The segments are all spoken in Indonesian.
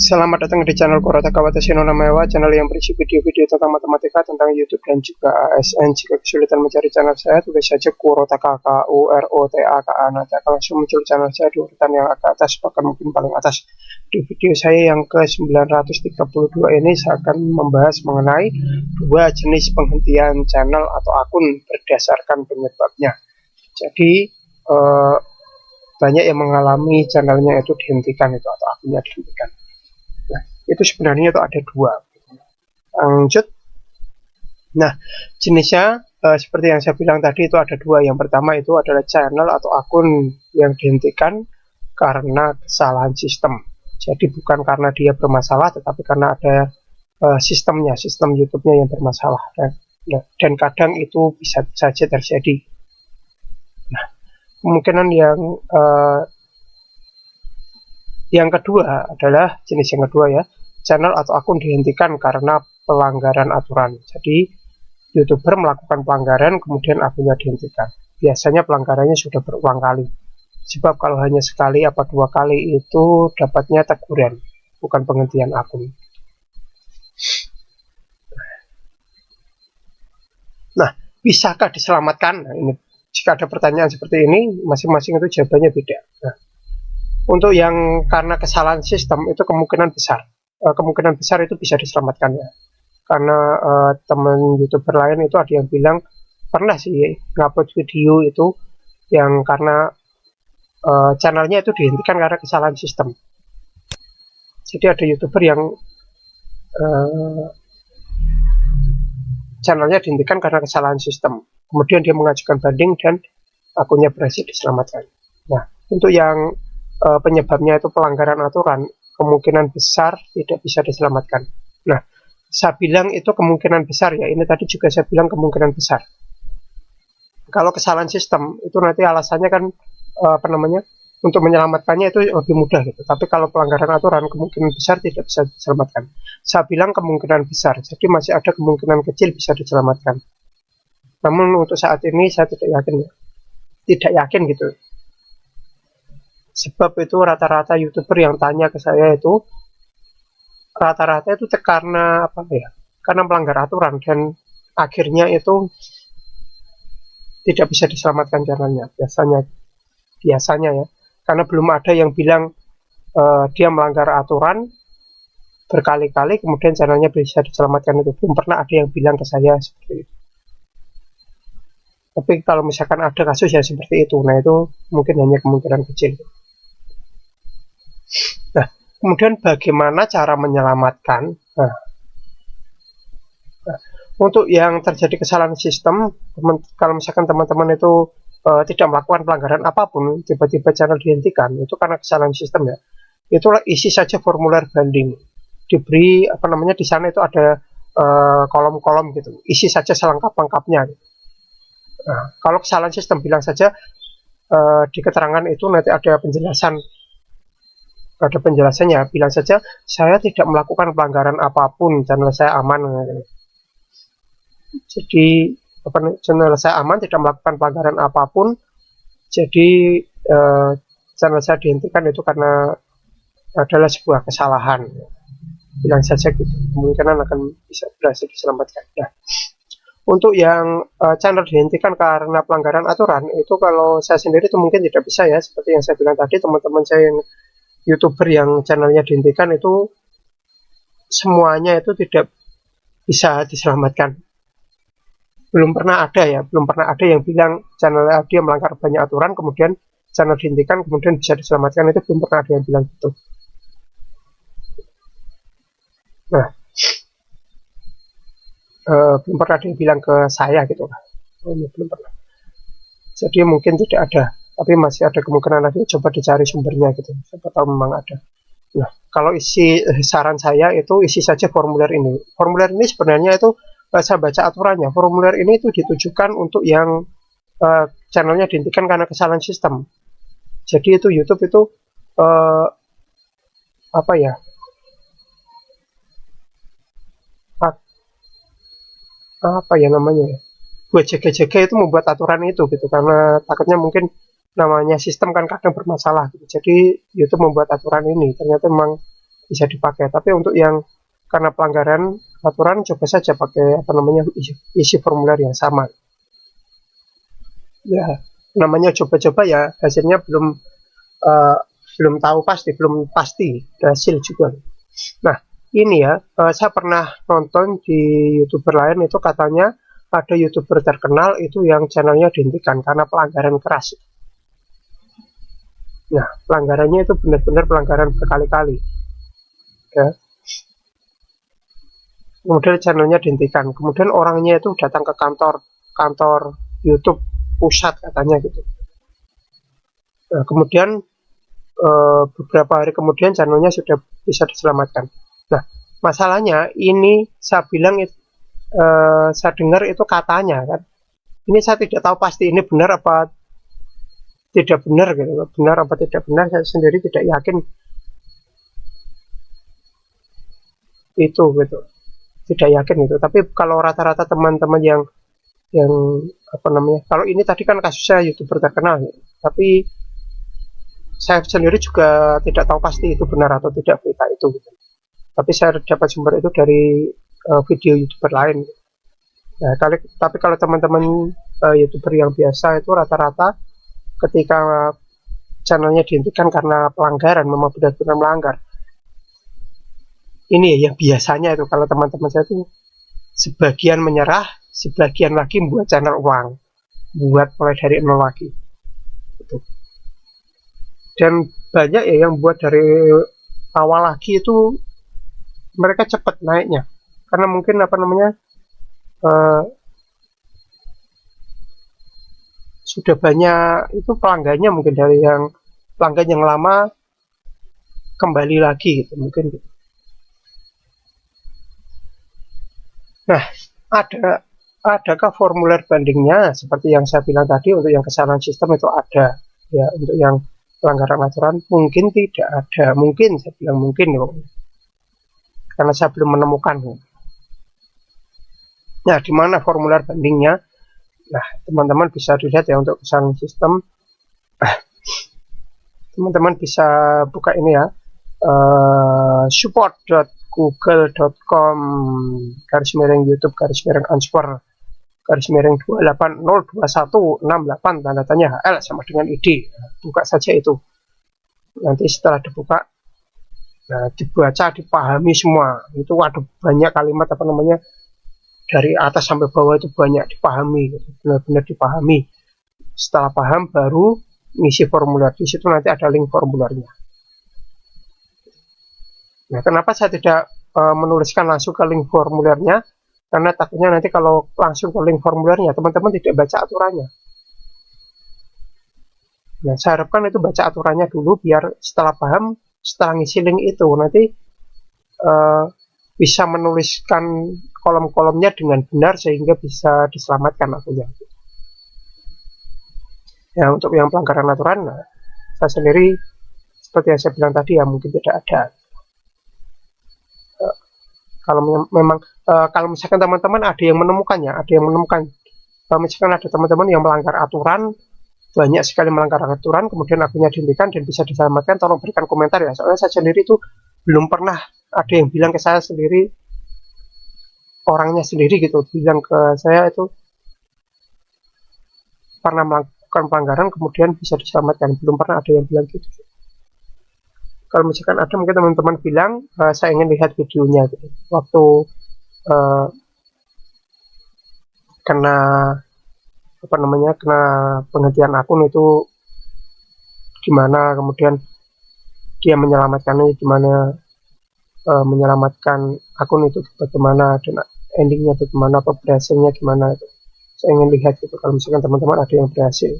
Selamat datang di channel Kurata Kawatashi no Namaewa, channel yang berisi video-video tentang matematika, tentang YouTube dan juga ASN. Jika kesulitan mencari channel saya, tulis saja Kurota KKUROTAKA. Nanti akan langsung muncul channel saya di urutan yang agak atas, bahkan mungkin paling atas. Di video saya yang ke-932 ini, saya akan membahas mengenai dua jenis penghentian channel atau akun berdasarkan penyebabnya. Jadi, banyak yang mengalami channelnya itu dihentikan atau akunnya dihentikan. Nah, itu sebenarnya itu ada dua. Lanjut. Nah, jenisnya seperti yang saya bilang tadi itu ada dua. Yang pertama itu adalah channel atau akun yang dihentikan karena kesalahan sistem. Jadi bukan karena dia bermasalah, tetapi karena ada sistemnya, sistem YouTube-nya yang bermasalah. Dan kadang itu bisa saja terjadi. Nah, kemungkinan yang kedua adalah jenis yang kedua ya, channel atau akun dihentikan karena pelanggaran aturan. Jadi YouTuber melakukan pelanggaran kemudian akunnya dihentikan. Biasanya pelanggarannya sudah berulang kali. Sebab kalau hanya sekali atau dua kali itu dapatnya teguran, bukan penghentian akun. Nah, bisakah diselamatkan? Nah, ini jika ada pertanyaan seperti ini, masing-masing itu jawabannya beda. Nah, untuk yang karena kesalahan sistem itu kemungkinan besar itu bisa diselamatkan ya. Karena teman YouTuber lain itu ada yang bilang pernah sih ngupload video itu yang karena channelnya itu dihentikan karena kesalahan sistem. Jadi ada YouTuber yang channelnya dihentikan karena kesalahan sistem. Kemudian dia mengajukan banding dan akunnya berhasil diselamatkan. Nah, untuk yang penyebabnya itu pelanggaran aturan, kemungkinan besar tidak bisa diselamatkan. Nah, saya bilang itu kemungkinan besar ya, ini tadi juga saya bilang kemungkinan besar. Kalau kesalahan sistem itu nanti alasannya kan untuk menyelamatkannya itu lebih mudah gitu. Tapi kalau pelanggaran aturan kemungkinan besar tidak bisa diselamatkan. Saya bilang kemungkinan besar, jadi masih ada kemungkinan kecil bisa diselamatkan. Namun untuk saat ini saya tidak yakin gitu. Sebab itu rata-rata YouTuber yang tanya ke saya itu rata-rata itu karena karena melanggar aturan dan akhirnya itu tidak bisa diselamatkan channelnya biasanya ya, karena belum ada yang bilang dia melanggar aturan berkali-kali kemudian channelnya bisa diselamatkan. Itu belum pernah ada yang bilang ke saya seperti itu. Tapi kalau misalkan ada kasus ya seperti itu, nah itu mungkin hanya kemungkinan kecil. Nah, kemudian bagaimana cara menyelamatkan? Nah, untuk yang terjadi kesalahan sistem, kalau misalkan teman-teman itu tidak melakukan pelanggaran apapun, tiba-tiba channel dihentikan, itu karena kesalahan sistem ya. Itulah isi saja formulir banding. Diberi di sana itu ada kolom-kolom gitu. Isi saja selengkap-lengkapnya. Nah, kalau kesalahan sistem bilang saja di keterangan itu nanti ada penjelasannya, bilang saja saya tidak melakukan pelanggaran apapun, channel saya aman. Jadi channel saya aman, tidak melakukan pelanggaran apapun, jadi channel saya dihentikan itu karena adalah sebuah kesalahan, bilang saja gitu, kemungkinan akan bisa berhasil diselamatkan. Nah, untuk yang channel dihentikan karena pelanggaran aturan itu kalau saya sendiri itu mungkin tidak bisa ya, seperti yang saya bilang tadi, teman-teman saya yang YouTuber yang channelnya dihentikan itu semuanya itu tidak bisa diselamatkan. Belum pernah ada yang bilang channelnya dia melanggar banyak aturan kemudian channel dihentikan kemudian bisa diselamatkan, itu belum pernah ada yang bilang gitu. Nah, belum pernah ada yang bilang ke saya gitu. Belum pernah. Jadi mungkin tidak ada, tapi masih ada kemungkinan nanti coba dicari sumbernya gitu, siapa tahu memang ada. Nah, kalau saran saya itu isi saja formulir ini. Formulir ini sebenarnya itu saya baca aturannya. Formulir ini itu ditujukan untuk yang channelnya dihentikan karena kesalahan sistem. Jadi itu YouTube itu buat jaga-jaga itu membuat aturan itu gitu, karena takutnya mungkin namanya sistem kan kadang bermasalah gitu. Jadi YouTube membuat aturan ini ternyata memang bisa dipakai. Tapi untuk yang karena pelanggaran aturan, coba saja pakai isi formulir yang sama. Ya, namanya coba-coba ya, hasilnya belum tahu pasti, belum pasti hasil juga. Nah, ini ya, saya pernah nonton di YouTuber lain itu katanya ada YouTuber terkenal itu yang channelnya dihentikan karena pelanggaran keras. Nah, pelanggarannya itu benar-benar pelanggaran berkali-kali. Ya. Kemudian channelnya dihentikan. Kemudian orangnya itu datang ke kantor YouTube pusat katanya gitu. Nah, kemudian beberapa hari kemudian channelnya sudah bisa diselamatkan. Nah, masalahnya ini saya bilang saya dengar itu katanya kan. Ini saya tidak tahu pasti ini benar apa tidak benar gitu. Benar apa tidak benar saya sendiri tidak yakin itu gitu. Tidak yakin gitu. Tapi kalau rata-rata teman-teman yang apa namanya? Kalau ini tadi kan kasusnya YouTuber terkenal ya. Tapi saya sendiri juga tidak tahu pasti itu benar atau tidak berita itu gitu. Tapi saya dapat sumber itu dari video YouTuber lain. Nah, tapi kalau teman-teman YouTuber yang biasa itu rata-rata ketika channelnya dihentikan karena pelanggaran, memang benar-benar melanggar. Ini ya yang biasanya itu kalau teman-teman saya itu sebagian menyerah, sebagian lagi membuat channel ulang, buat mulai dari nol lagi. Gitu. Dan banyak ya yang buat dari awal lagi itu mereka cepat naiknya, karena mungkin apa namanya sudah banyak itu pelanggannya, mungkin dari yang pelanggan yang lama kembali lagi gitu mungkin gitu. Nah, adakah formulir bandingnya seperti yang saya bilang tadi? Untuk yang kesalahan sistem itu ada ya, untuk yang pelanggaran aturan mungkin tidak ada, mungkin saya bilang mungkin ya, karena saya belum menemukan. Nah, di mana formulir bandingnya? Nah, teman-teman bisa dilihat ya untuk kesalahan sistem. Teman-teman bisa buka ini ya, support.google.com /YouTube /answer /2802168 tanda tanya HL sama dengan ID. Buka saja itu. Nanti setelah dibuka, nah, dibaca, dipahami semua. Itu ada banyak kalimat apa namanya, dari atas sampai bawah itu banyak dipahami, benar-benar dipahami. Setelah paham baru ngisi formulir. Di situ nanti ada link formulirnya. Nah, kenapa saya tidak menuliskan langsung ke link formulirnya? Karena takutnya nanti kalau langsung ke link formulirnya teman-teman tidak baca aturannya. Nah, saya harapkan itu baca aturannya dulu, biar setelah paham, setelah ngisi link itu nanti bisa menuliskan kolom-kolomnya dengan benar sehingga bisa diselamatkan akunnya. Ya, untuk yang pelanggaran aturan, nah, saya sendiri seperti yang saya bilang tadi ya mungkin tidak ada. Kalau memang kalau misalkan teman-teman ada yang menemukannya, misalkan ada teman-teman yang melanggar aturan, banyak sekali melanggar aturan, kemudian akunnya dihentikan dan bisa diselamatkan, tolong berikan komentar ya. Soalnya saya sendiri itu belum pernah ada yang bilang ke saya sendiri, orangnya sendiri gitu, bilang ke saya itu pernah melakukan pelanggaran kemudian bisa diselamatkan. Belum pernah ada yang bilang gitu. Kalau misalkan ada, mungkin teman-teman bilang saya ingin lihat videonya gitu. Waktu kena apa namanya, kena penghentian akun itu gimana, kemudian dia menyelamatkannya gimana, menyelamatkan akun itu bagaimana, dan endingnya bagaimana, apa berhasilnya gimana itu. Saya ingin lihat gitu kalau misalkan teman-teman ada yang berhasil.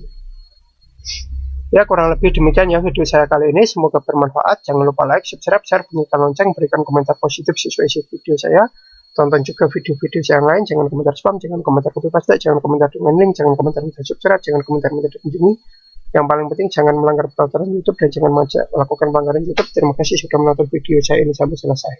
Ya, kurang lebih demikian ya video saya kali ini, semoga bermanfaat. Jangan lupa like, subscribe, share, bunyikan lonceng, berikan komentar positif sesuai isi video saya. Tonton juga video-video saya yang lain, jangan komentar spam, jangan komentar copy paste, jangan komentar dengan link, jangan komentar minta subscribe, jangan komentar minta dikunjungi. Yang paling penting jangan melanggar peraturan YouTube dan jangan melakukan pelanggaran YouTube. Terima kasih sudah menonton video saya ini sampai selesai.